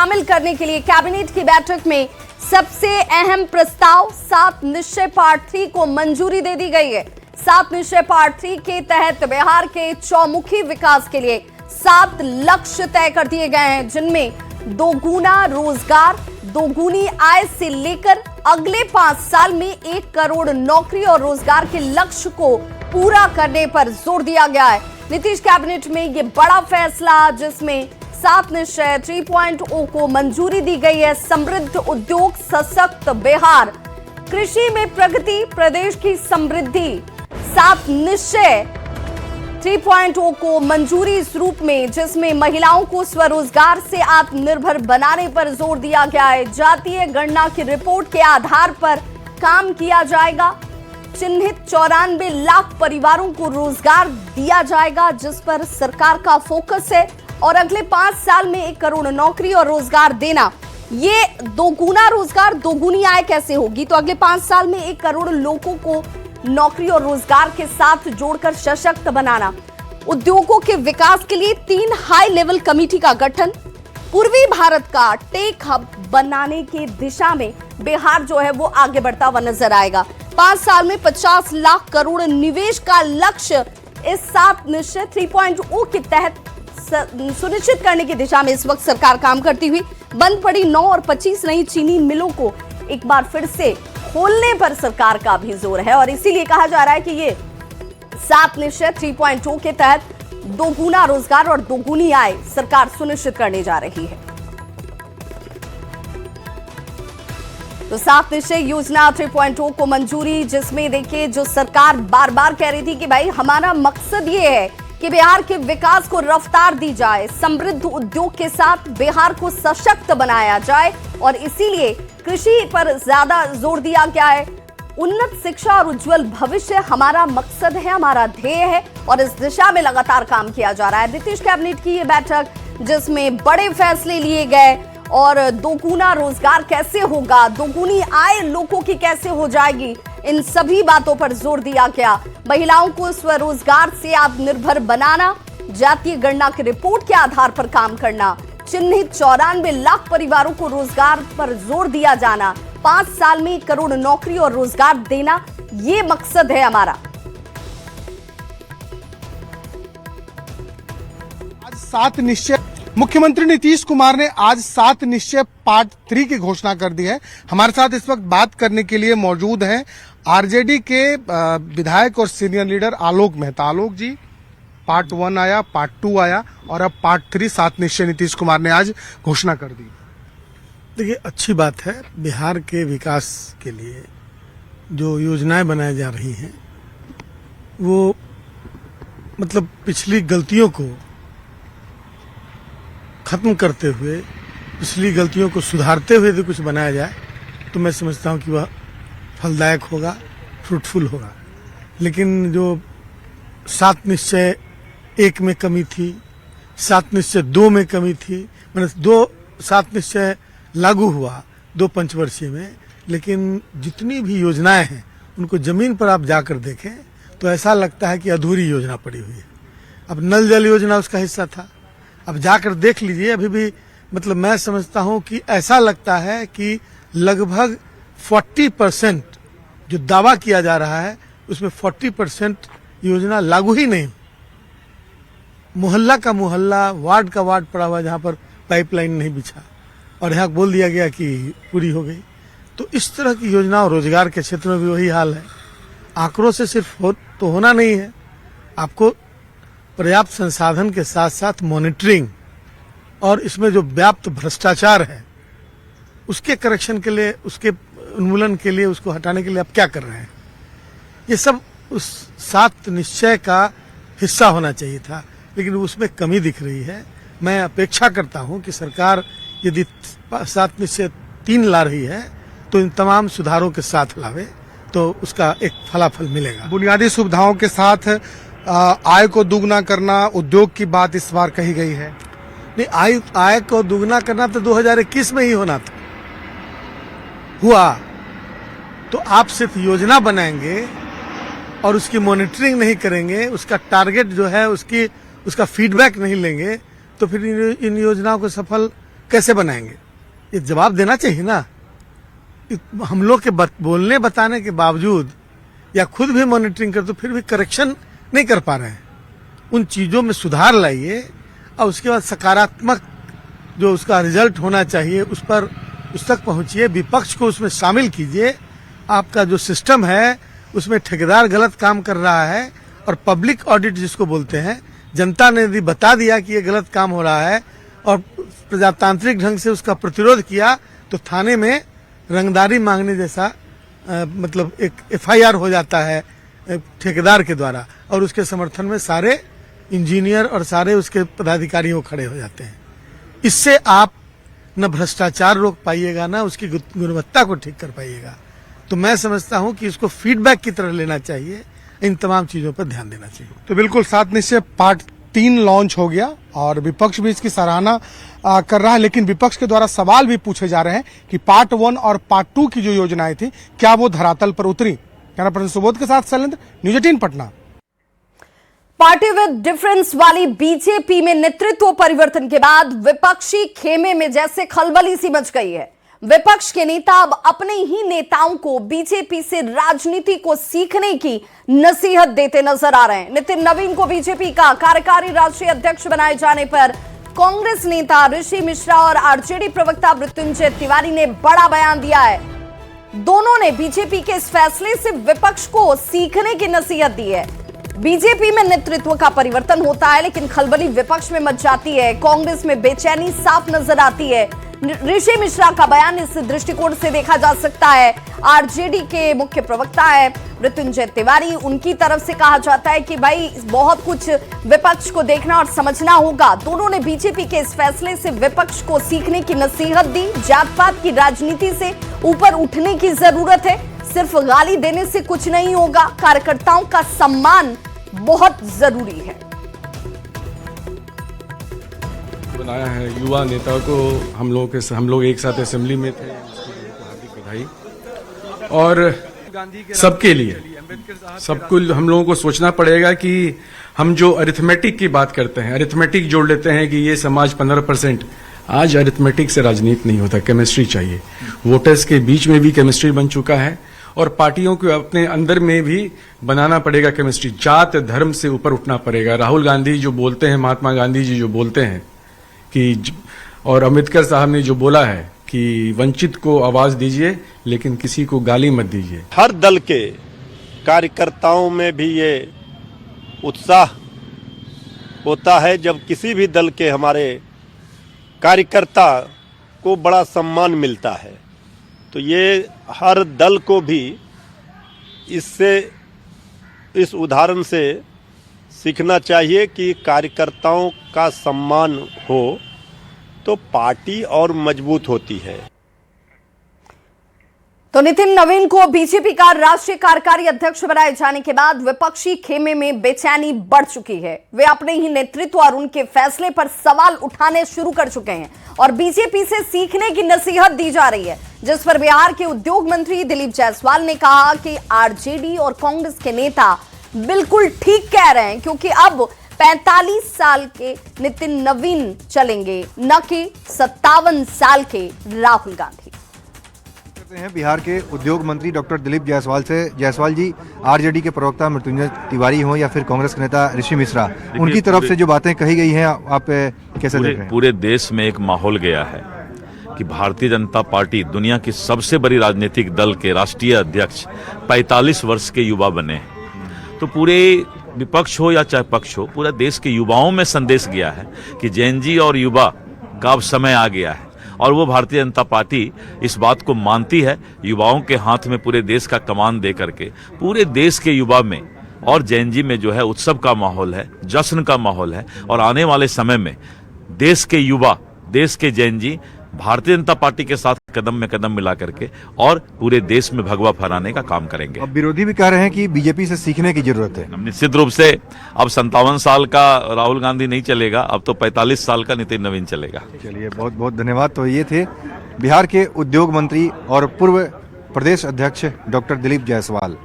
शामिल करने के लिए कैबिनेट की बैठक में सबसे अहम प्रस्ताव 7 निश्चय पार्ट 3 को मंजूरी दे दी गई है। 7 निश्चय पार्ट 3 के तहत बिहार के चौमुखी विकास के लिए 7 लक्ष्य तय कर दिए गए हैं, जिनमें दोगुना रोजगार, दोगुनी आय से लेकर अगले 5 साल में 1 करोड़ नौकरी और रोजगार के लक्ष्य को पूरा करने पर जोर दिया गया है। नीतीश कैबिनेट में ये बड़ा फैसला, जिसमें 7 निश्चय 3.0 को मंजूरी दी गई है। समृद्ध उद्योग, सशक्त बिहार, कृषि में प्रगति, प्रदेश की समृद्धि। 7 निश्चय 3.0 को मंजूरी इस रूप में, जिसमें महिलाओं को स्वरोजगार से आत्मनिर्भर बनाने पर जोर दिया गया है। जातीय गणना की रिपोर्ट के आधार पर काम किया जाएगा। चिन्हित 94 लाख परिवारों को रोजगार दिया जाएगा, जिस पर सरकार का फोकस है। और अगले 5 साल में 1 करोड़ नौकरी और रोजगार देना। ये दोगुना रोजगार, दोगुनी आय कैसे होगी? तो अगले 5 साल में 1 करोड़ लोगों को नौकरी और रोजगार के साथ जोड़कर सशक्त बनाना। उद्योगों के विकास के लिए 3 हाई लेवल कमेटी का गठन। पूर्वी भारत का टेक हब बनाने की दिशा में बिहार जो है वो आगे बढ़ता हुआ नजर आएगा। 5 साल में 50 लाख करोड़ निवेश का लक्ष्य इस 7 निश्चय 3.0 के तहत सुनिश्चित करने की दिशा में इस वक्त सरकार काम करती हुई। बंद पड़ी 9 और 25 नई चीनी मिलों को एक बार फिर से खोलने पर सरकार का भी जोर है, और इसीलिए कहा जा रहा है कि ये 7 निश्चय 3.0 के तहत दोगुना रोजगार और दोगुनी आय सरकार सुनिश्चित करने जा रही है। तो 7 निश्चय योजना 3.0 को मंजूरी, जिसमें देखिए जो सरकार बार बार कह रही थी कि भाई हमारा मकसद ये है कि बिहार के विकास को रफ्तार दी जाए, समृद्ध उद्योग के साथ बिहार को सशक्त बनाया जाए, और इसीलिए कृषि पर ज्यादा जोर दिया गया है। उन्नत शिक्षा और उज्जवल भविष्य हमारा मकसद है, हमारा ध्येय है, और इस दिशा में लगातार काम किया जा रहा है। नीतीश कैबिनेट की ये बैठक, जिसमें बड़े फैसले लिए गए, और दोगुना रोजगार कैसे होगा, दोगुनी आय लोगों की कैसे हो जाएगी, इन सभी बातों पर जोर दिया गया। महिलाओं को स्वरोजगार से आत्मनिर्भर बनाना, जातीय गणना की रिपोर्ट के आधार पर काम करना, चिन्हित 94 लाख परिवारों को रोजगार पर जोर दिया जाना, 5 साल में 1 करोड़ नौकरी और रोजगार देना, ये मकसद है हमारा। आज 7 निश्चय मुख्यमंत्री नीतीश कुमार ने आज 7 निश्चय पार्ट 3 की घोषणा कर दी है। हमारे साथ इस वक्त बात करने के लिए मौजूद हैं आरजेडी के विधायक और सीनियर लीडर आलोक मेहता। आलोक जी, पार्ट 1 आया, पार्ट 2 आया, और अब पार्ट 3 7 निश्चय नीतीश कुमार ने आज घोषणा कर दी। देखिए, अच्छी बात है। बिहार के विकास के लिए जो योजनाएं बनाई जा रही हैं, वो मतलब पिछली गलतियों को खत्म करते हुए, पिछली गलतियों को सुधारते हुए यदि कुछ बनाया जाए तो मैं समझता हूं कि वह फलदायक होगा, फ्रूटफुल होगा। लेकिन जो 7 निश्चय 1 में कमी थी, 7 निश्चय 2 में कमी थी, मैंने 7 निश्चय लागू हुआ 2 पंचवर्षीय में, लेकिन जितनी भी योजनाएं हैं उनको जमीन पर आप जाकर देखें तो ऐसा लगता है कि अधूरी योजना पड़ी हुई है। अब नल जल योजना उसका हिस्सा था, अब जाकर देख लीजिए, अभी भी मतलब मैं समझता हूं कि ऐसा लगता है कि लगभग 40% जो दावा किया जा रहा है उसमें 40% योजना लागू ही नहीं। मोहल्ला का मोहल्ला, वार्ड का वार्ड पड़ा हुआ जहां पर पाइपलाइन नहीं बिछा, और यहाँ बोल दिया गया कि पूरी हो गई। तो इस तरह की योजना, रोजगार के क्षेत्र में भी वही हाल है। आंकड़ों से सिर्फ तो होना नहीं है, आपको पर्याप्त संसाधन के साथ साथ मॉनिटरिंग और इसमें जो व्याप्त भ्रष्टाचार है उसके करेक्शन के लिए, उसके उन्मूलन के लिए, उसको हटाने के लिए आप क्या कर रहे हैं, ये सब उस 7 निश्चय का हिस्सा होना चाहिए था, लेकिन उसमें कमी दिख रही है। मैं अपेक्षा करता हूं कि सरकार यदि 7 निश्चय 3 ला रही है तो इन तमाम सुधारों के साथ लावे, तो उसका एक फलाफल मिलेगा। बुनियादी सुविधाओं के साथ आय को दुगना करना, उद्योग की बात इस बार कही गई है। नहीं, आय को दुगना करना तो 2021 में ही होना था, हुआ तो आप सिर्फ योजना बनाएंगे और उसकी मॉनिटरिंग नहीं करेंगे, उसका टारगेट जो है उसका फीडबैक नहीं लेंगे, तो फिर इन योजनाओं को सफल कैसे बनाएंगे, ये जवाब देना चाहिए ना। हम लोग के बोलने बताने के बावजूद या खुद भी मॉनिटरिंग कर तो फिर भी करेक्शन नहीं कर पा रहे हैं। उन चीजों में सुधार लाइए और उसके बाद सकारात्मक जो उसका रिजल्ट होना चाहिए उस तक पहुंचिए, विपक्ष को उसमें शामिल कीजिए। आपका जो सिस्टम है उसमें ठेकेदार गलत काम कर रहा है और पब्लिक ऑडिट जिसको बोलते हैं, जनता ने यदि बता दिया कि ये गलत काम हो रहा है और प्रजातांत्रिक ढंग से उसका प्रतिरोध किया तो थाने में रंगदारी मांगने जैसा मतलब एक FIR हो जाता है ठेकेदार के द्वारा और उसके समर्थन में सारे इंजीनियर और सारे उसके पदाधिकारी वो खड़े हो जाते हैं। इससे आप न भ्रष्टाचार रोक पाइएगा ना उसकी गुणवत्ता को ठीक कर पाइएगा। तो मैं समझता हूं कि इसको फीडबैक की तरह लेना चाहिए, इन तमाम चीजों पर ध्यान देना चाहिए। तो बिल्कुल 7 निश्चय पार्ट 3 लॉन्च हो गया और विपक्ष भी इसकी सराहना कर रहा है, लेकिन विपक्ष के द्वारा सवाल भी पूछे जा रहे हैं कि पार्ट 1 और पार्ट 2 की जो योजनाएं थी क्या वो धरातल पर उतरी। कैमरा पर्सन सुबोध के साथ Shailendra, news 18 Patna. Party with difference वाली बीजेपी में नेतृत्व परिवर्तन के बाद विपक्षी खेमे में जैसे खलबली सी मच गई है। विपक्ष के नेता अब अपने ही नेताओं को बीजेपी से राजनीति को सीखने की नसीहत देते नजर आ रहे हैं। नितिन नवीन को बीजेपी का कार्यकारी राष्ट्रीय अध्यक्ष बनाए जाने पर कांग्रेस नेता ऋषि मिश्रा और आरजेडी प्रवक्ता मृत्युंजय तिवारी ने बड़ा बयान दिया है। दोनों ने बीजेपी के इस फैसले से विपक्ष को सीखने की नसीहत दी है। बीजेपी में नेतृत्व का परिवर्तन होता है लेकिन खलबली विपक्ष में मच जाती है। कांग्रेस में बेचैनी साफ नजर आती है। ऋषि मिश्रा का बयान इस दृष्टिकोण से देखा जा सकता है। आरजेडी के मुख्य प्रवक्ता है मृत्युंजय तिवारी, उनकी तरफ से कहा जाता है कि भाई बहुत कुछ विपक्ष को देखना और समझना होगा। दोनों ने बीजेपी के इस फैसले से विपक्ष को सीखने की नसीहत दी। जात पात की राजनीति से ऊपर उठने की जरूरत है, सिर्फ गाली देने से कुछ नहीं होगा। कार्यकर्ताओं का सम्मान बहुत जरूरी है। बनाया है युवा नेता को, हम लोग एक साथ असेंबली में थे, उसके लिए हार्दिक बधाई। और सबके लिए सबको हम लोगों को सोचना पड़ेगा कि हम जो अरिथमेटिक की बात करते हैं, अरिथमेटिक जोड़ लेते हैं कि ये समाज 15%, आज अरिथमेटिक से राजनीति नहीं होता, केमिस्ट्री चाहिए। वोटर्स के बीच में भी केमिस्ट्री बन चुका है और पार्टियों को अपने अंदर में भी बनाना पड़ेगा केमिस्ट्री। जात धर्म से ऊपर उठना पड़ेगा। राहुल गांधी जो बोलते हैं, महात्मा गांधी जी जो बोलते हैं कि, और अम्बेडकर साहब ने जो बोला है कि वंचित को आवाज दीजिए लेकिन किसी को गाली मत दीजिए। हर दल के कार्यकर्ताओं में भी ये उत्साह होता है जब किसी भी दल के हमारे कार्यकर्ता को बड़ा सम्मान मिलता है। तो ये हर दल को भी इस उदाहरण से सीखना चाहिए कि कार्यकर्ताओं का सम्मान हो तो पार्टी और मजबूत होती है। तो नितिन नवीन को बीजेपी का राष्ट्रीय कार्यकारी अध्यक्ष बनाए जाने के बाद विपक्षी खेमे में बेचैनी बढ़ चुकी है। वे अपने ही नेतृत्व और उनके फैसले पर सवाल उठाने शुरू कर चुके हैं और बीजेपी से सीखने की नसीहत दी जा रही है, जिस पर बिहार के उद्योग मंत्री दिलीप जायसवाल ने कहा कि आरजेडी और कांग्रेस के नेता बिल्कुल ठीक कह रहे हैं, क्योंकि अब 45 साल के नितिन नवीन चलेंगे, न कि 57 साल के राहुल गांधी। हैं बिहार के उद्योग मंत्री डॉक्टर दिलीप जायसवाल से। जायसवाल जी, आरजेडी के प्रवक्ता मृत्युंजय तिवारी हों या फिर कांग्रेस के नेता ऋषि मिश्रा, उनकी तरफ से जो बातें कही गई हैं आप कैसे देख रहे हैं? पूरे देश में एक माहौल गया है कि भारतीय जनता पार्टी दुनिया की सबसे बड़ी राजनीतिक दल के राष्ट्रीय अध्यक्ष 45 वर्ष के युवा बने हैं। तो पूरे विपक्ष हो या चाहे पक्ष हो, पूरा देश के युवाओं में संदेश गया है कि जेनजी और युवा का अब समय आ गया है और वो भारतीय जनता पार्टी इस बात को मानती है। युवाओं के हाथ में पूरे देश का कमान दे करके पूरे देश के युवा में और जेनजी में जो है उत्सव का माहौल है, जश्न का माहौल है और आने वाले समय में देश के युवा, देश के जेनजी भारतीय जनता पार्टी के साथ कदम में कदम मिला करके और पूरे देश में भगवा फहराने का काम करेंगे। अब विरोधी भी कह रहे हैं कि बीजेपी से सीखने की जरूरत है। निश्चित रूप से अब 57 साल का राहुल गांधी नहीं चलेगा, अब तो 45 साल का नितिन नवीन चलेगा। चलिए, बहुत बहुत धन्यवाद। तो ये थे बिहार के उद्योग मंत्री और पूर्व प्रदेश अध्यक्ष डॉक्टर दिलीप जायसवाल।